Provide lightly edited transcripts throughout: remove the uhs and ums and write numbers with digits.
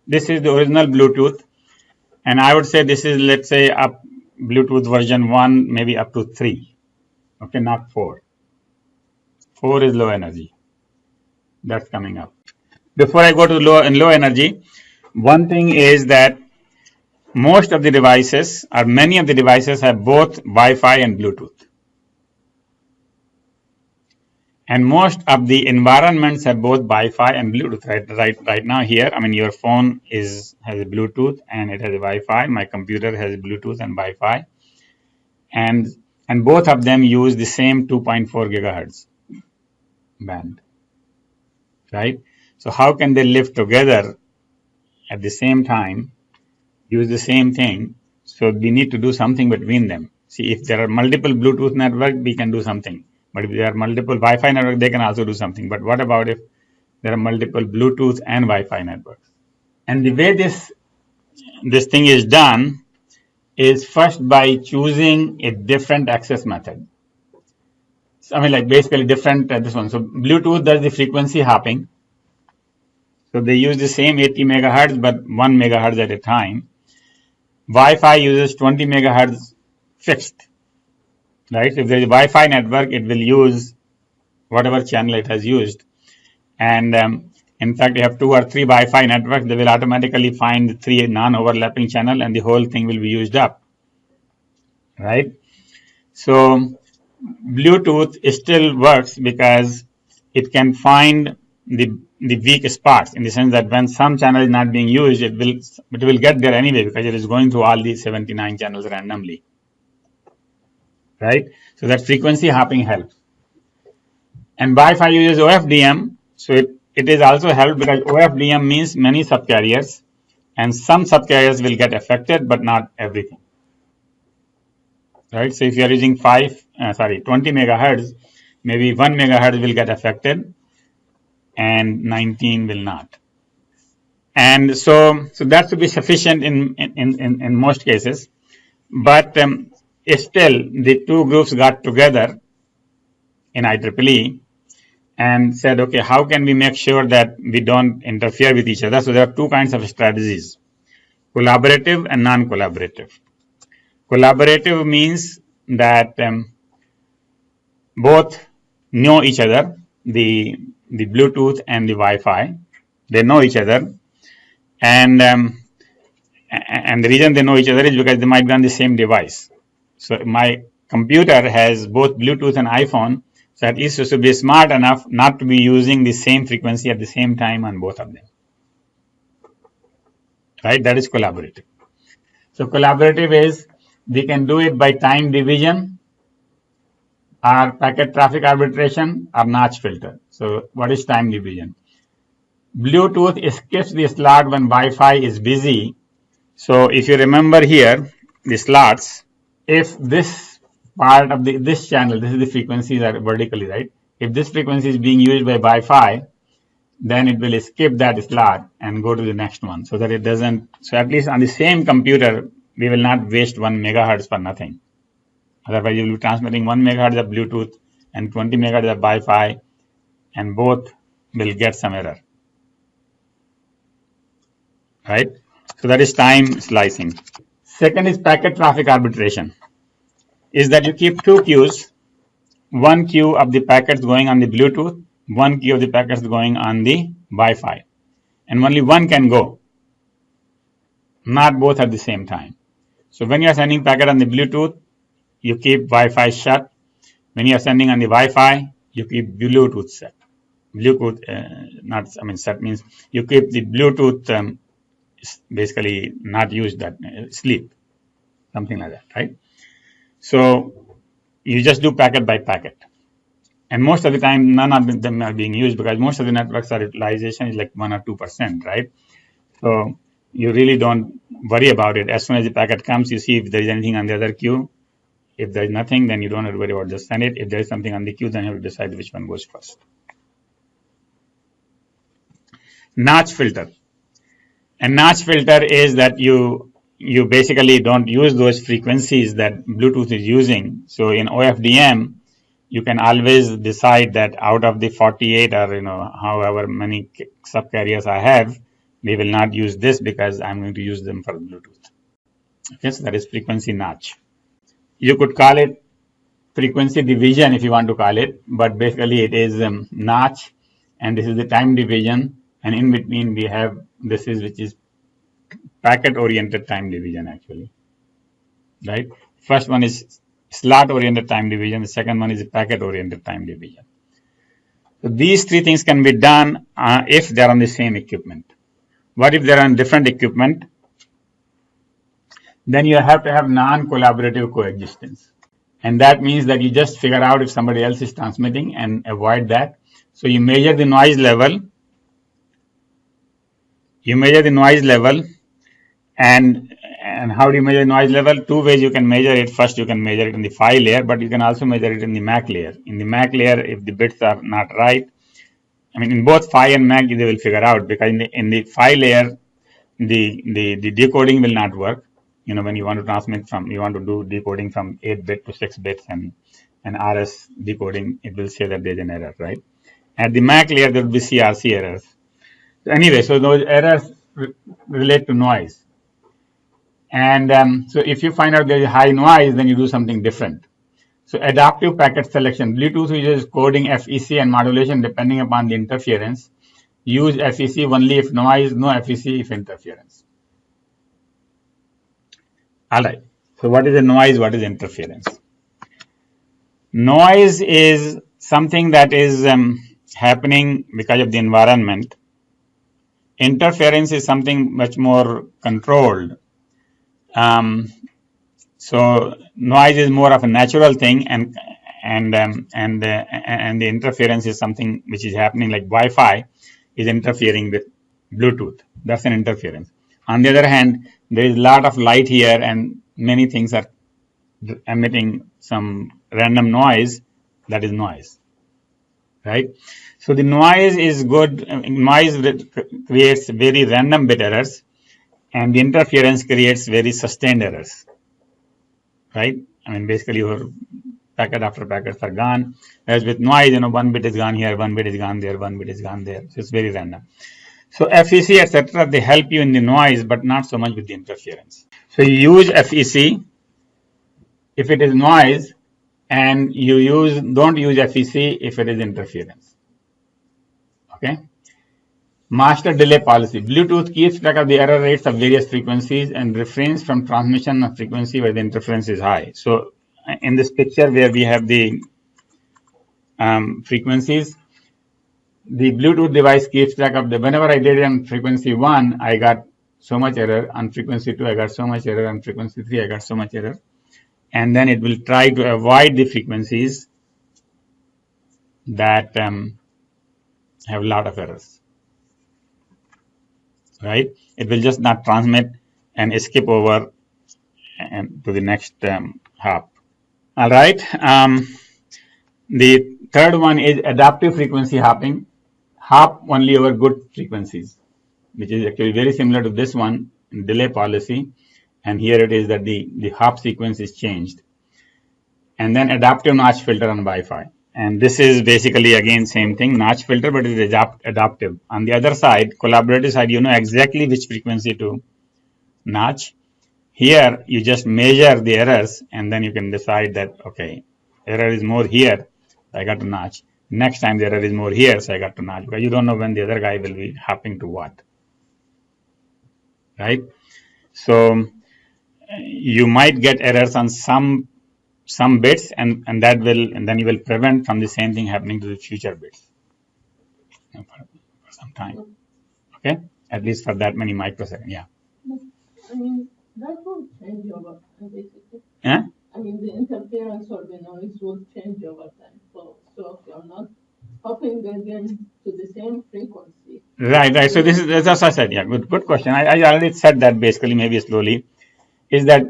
This is the original Bluetooth, and I would say this is, let's say, up Bluetooth version 1, maybe up to 3. Okay, not 4. 4 is low energy. That's coming up. Before I go to low energy, one thing is that most of the devices, or many of the devices, have both Wi-Fi and Bluetooth. And most of the environments have both Wi-Fi and Bluetooth. Right now here, I mean, your phone has a Bluetooth and it has a Wi-Fi. My computer has Bluetooth and Wi-Fi, and both of them use the same 2.4 gigahertz band, right? So how can they live together at the same time, use the same thing? So we need to do something between them. See, if there are multiple Bluetooth networks, we can do something. But if there are multiple Wi-Fi networks, they can also do something. But what about if there are multiple Bluetooth and Wi-Fi networks? And the way this thing is done is first by choosing a different access method. So, I mean, like basically different this one. So Bluetooth does the frequency hopping. So they use the same 80 megahertz, but 1 megahertz at a time. Wi-Fi uses 20 megahertz fixed, right? So if there is a Wi-Fi network, it will use whatever channel it has used. And in fact, you have 2 or 3 Wi-Fi networks, they will automatically find 3 non-overlapping channel, and the whole thing will be used up, right? So Bluetooth still works because it can find the weak spots, in the sense that when some channel is not being used, it will get there anyway, because it is going through all these 79 channels randomly, right? So that frequency hopping helps. And Wi-Fi uses OFDM, so it is also helped because OFDM means many subcarriers, and some subcarriers will get affected, but not everything, right? So if you are using 20 megahertz, maybe 1 megahertz will get affected and 19 will not. And so that should be sufficient in most cases. But still, the two groups got together in IEEE and said, okay, how can we make sure that we don't interfere with each other? So there are two kinds of strategies: collaborative and non-collaborative. Collaborative means that both know each other, the Bluetooth and the Wi-Fi, they know each other, and the reason they know each other is because they might be on the same device. So my computer has both Bluetooth and iPhone, so at least it should be smart enough not to be using the same frequency at the same time on both of them, right? That is collaborative. So collaborative is, we can do it by time division, or packet traffic arbitration, or notch filter. So what is time division? Bluetooth skips the slot when Wi-Fi is busy. So if you remember here, the slots, if this part of this channel, this is the frequencies are vertically, right? If this frequency is being used by Wi-Fi, then it will skip that slot and go to the next one, so that it doesn't. So at least on the same computer, we will not waste 1 megahertz for nothing. Otherwise, you will be transmitting 1 megahertz of Bluetooth and 20 megahertz of Wi-Fi, and both will get some error, right? So that is time slicing. Second is packet traffic arbitration. Is that you keep two queues, one queue of the packets going on the Bluetooth, one queue of the packets going on the Wi-Fi, and only one can go, not both at the same time. So when you are sending packet on the Bluetooth, you keep Wi-Fi shut. When you are sending on the Wi-Fi, you keep Bluetooth set. Set means you keep the Bluetooth basically not used, that sleep, something like that, right? So you just do packet by packet. And most of the time, none of them are being used because most of the networks are utilization is like 1 or 2%, right? So you really don't worry about it. As soon as the packet comes, you see if there is anything on the other queue. If there is nothing, then you don't have to worry about it. Just send it. If there is something on the queue, then you have to decide which one goes first. Notch filter. A notch filter is that you basically don't use those frequencies that Bluetooth is using. So in OFDM, you can always decide that out of the 48 or however many subcarriers I have, we will not use this because I'm going to use them for Bluetooth. Okay, so that is frequency notch. You could call it frequency division if you want to call it, but basically it is notch, and this is the time division, and in between we have this is which is packet oriented time division actually, right? First one is slot oriented time division, the second one is packet oriented time division. So these three things can be done if they're on the same equipment. What if they're on different equipment? Then you have to have non-collaborative coexistence. And that means that you just figure out if somebody else is transmitting and avoid that. So you measure the noise level. And how do you measure noise level? Two ways you can measure it. First, you can measure it in the phi layer, but you can also measure it in the MAC layer. In the MAC layer, if the bits are not right, I mean, in both phi and MAC, they will figure out, because in the phi layer, the decoding will not work. You know, when you want to transmit from, you want to do decoding from 8 bit to 6 bits and RS decoding, it will say that there's an error, right? At the MAC layer, there will be CRC errors. So anyway, so those errors relate to noise. And so if you find out there is high noise, then you do something different. So adaptive packet selection. Bluetooth uses coding, FEC, and modulation depending upon the interference. Use FEC only if noise, no FEC if interference. All right. So what is a noise? What is interference? Noise is something that is happening because of the environment. Interference is something much more controlled. So noise is more of a natural thing, and the interference is something which is happening, like Wi-Fi is interfering with Bluetooth. That's an interference. On the other hand, there is a lot of light here, and many things are emitting some random noise. That is noise, right? So the noise is good. Noise creates very random bit errors, and the interference creates very sustained errors, right? I mean, basically your packet after packets are gone. As with noise, you know, one bit is gone here, one bit is gone there, one bit is gone there. So it's very random. So FEC, etc., they help you in the noise, but not so much with the interference. So you use FEC if it is noise, and don't use FEC if it is interference. Okay. Master delay policy. Bluetooth keeps track of the error rates of various frequencies and refrains from transmission of frequency where the interference is high. So in this picture where we have the frequencies, the Bluetooth device keeps track of whenever I did it on frequency 1, I got so much error. On frequency 2, I got so much error. On frequency 3, I got so much error. And then it will try to avoid the frequencies that have a lot of errors. Right? It will just not transmit and skip over and to the next hop. All right. The third one is adaptive frequency hopping. Hop only over good frequencies, which is actually very similar to this one in delay policy. And here it is that the hop sequence is changed. And then adaptive notch filter on Wi-Fi. And this is basically, again, same thing, notch filter, but it is adaptive. On the other side, collaborative side, you know exactly which frequency to notch. Here, you just measure the errors, and then you can decide that, okay, error is more here, so I got to notch. Next time, the error is more here, so I got to notch, because you don't know when the other guy will be hopping to what. Right? So, you might get errors on some bits, and then you will prevent from the same thing happening to the future bits for some time. Okay, at least for that many microseconds. Yeah. I mean, that will change over time, basically. Yeah. I mean, the interference or the noise will change over time. So if you're not hopping again to the same frequency. Right. So this is, as I said, yeah, good question. I already said that basically, maybe slowly, is that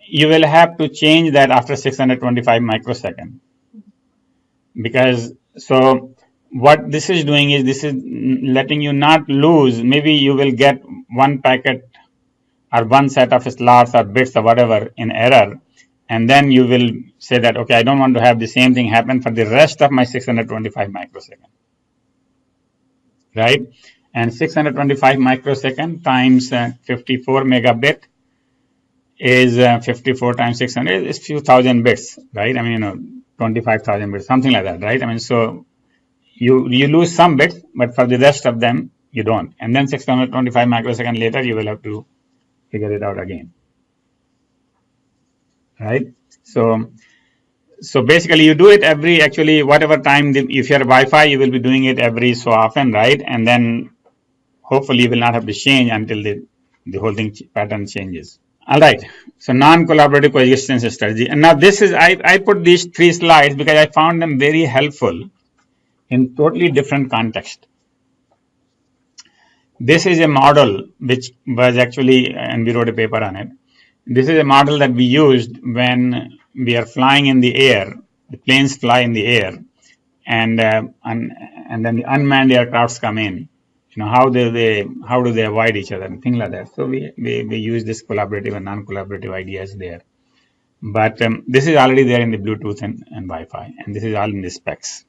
you will have to change that after 625 microseconds. Because, so what this is doing is, this is letting you not lose. Maybe you will get one packet or one set of slots or bits or whatever in error. And then you will say that, okay, I don't want to have the same thing happen for the rest of my 625 microseconds. Right? And 625 microsecond times 54 megabit is 54 times 600 is few thousand bits, right? I mean, 25,000 bits, something like that, right? I mean, so you lose some bits, but for the rest of them, you don't. And then 625 microsecond later, you will have to figure it out again, right? So basically, you do it every, actually, whatever time, if you're Wi-Fi, you will be doing it every so often, right? And then hopefully you will not have to change until the whole thing pattern changes. All right. So non-collaborative coexistence strategy. And now this is, I put these 3 slides because I found them very helpful in totally different context. This is a model which was actually, and we wrote a paper on it. This is a model that we used when we are flying in the air. The planes fly in the air, and then the unmanned aircrafts come in. How do they avoid each other and things like that. So we use this collaborative and non-collaborative ideas there. But this is already there in the Bluetooth and Wi-Fi, and this is all in the specs.